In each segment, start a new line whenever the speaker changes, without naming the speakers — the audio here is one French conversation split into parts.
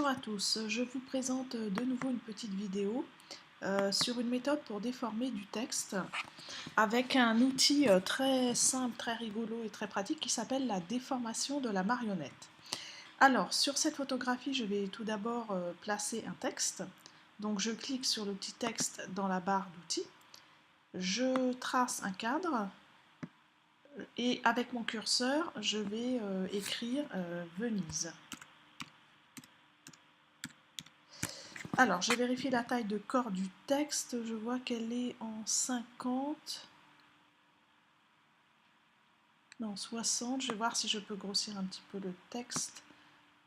Bonjour à tous, je vous présente de nouveau une petite vidéo sur une méthode pour déformer du texte avec un outil très simple, très rigolo et très pratique qui s'appelle la déformation de la marionnette. Alors sur cette photographie je vais tout d'abord placer un texte, donc je clique sur le petit texte dans la barre d'outils, je trace un cadre et avec mon curseur je vais écrire Venise. Alors, je vérifie la taille de corps du texte. Je vois qu'elle est en 50. Non, 60. Je vais voir si je peux grossir un petit peu le texte.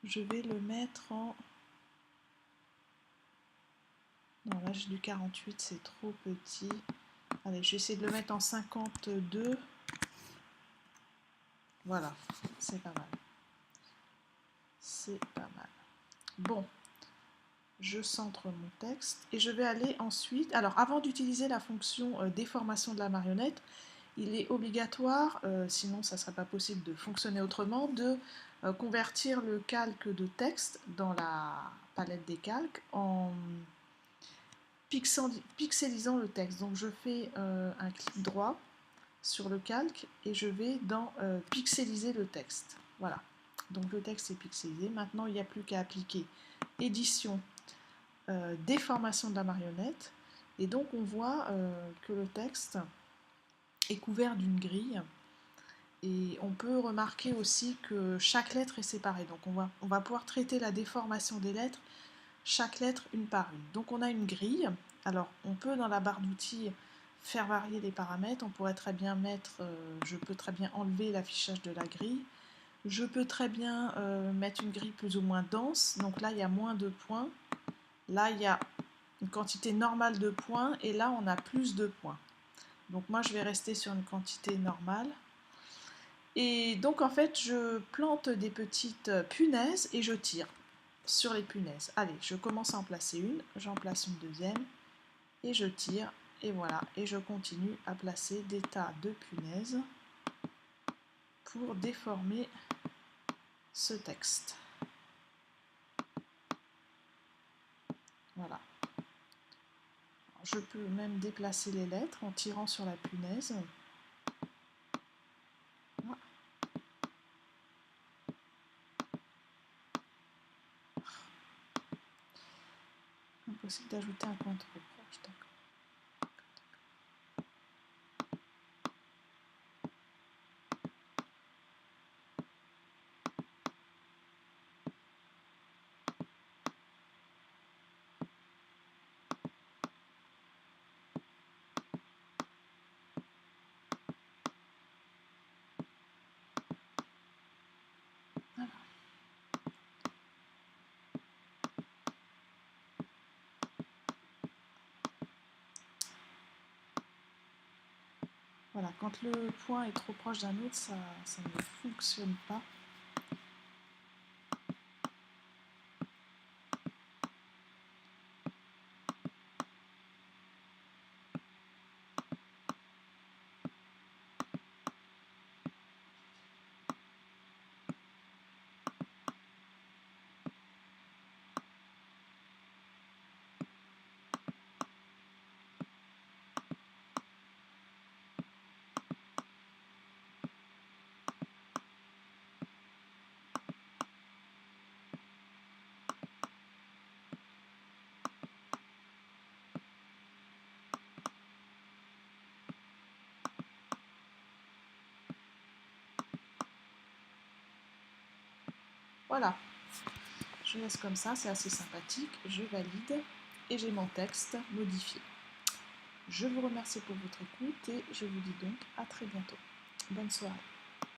Je vais le mettre en... Non, là j'ai du 48, c'est trop petit. Allez, je vais essayer de le mettre en 52. Voilà, c'est pas mal. C'est pas mal. Bon, je centre mon texte et je vais aller ensuite... Alors, avant d'utiliser la fonction déformation de la marionnette, il est obligatoire, sinon ça ne serait pas possible de fonctionner autrement, de convertir le calque de texte dans la palette des calques en pixelisant le texte. Donc je fais un clic droit sur le calque et je vais dans pixeliser le texte. Voilà, donc le texte est pixelisé. Maintenant il n'y a plus qu'à appliquer édition, déformation de la marionnette, et donc on voit que le texte est couvert d'une grille. Et on peut remarquer aussi que chaque lettre est séparée. Donc on va pouvoir traiter la déformation des lettres, chaque lettre une par une. Donc on a une grille. Alors on peut dans la barre d'outils faire varier les paramètres. On pourrait très bien mettre, je peux très bien enlever l'affichage de la grille. Je peux très bien mettre une grille plus ou moins dense. Donc là il y a moins de points. Là il y a une quantité normale de points et là on a plus de points. Donc moi je vais rester sur une quantité normale. Et donc en fait je plante des petites punaises et je tire sur les punaises. Allez, je commence à en placer une, j'en place une deuxième et je tire et voilà. Et je continue à placer des tas de punaises pour déformer ce texte. Voilà. Je peux même déplacer les lettres en tirant sur la punaise. Voilà. Impossible d'ajouter un point trop proche, d'accord. Voilà. Voilà, quand le point est trop proche d'un autre, ça ne fonctionne pas. Voilà, je laisse comme ça, c'est assez sympathique, je valide et j'ai mon texte modifié. Je vous remercie pour votre écoute et je vous dis donc à très bientôt. Bonne soirée.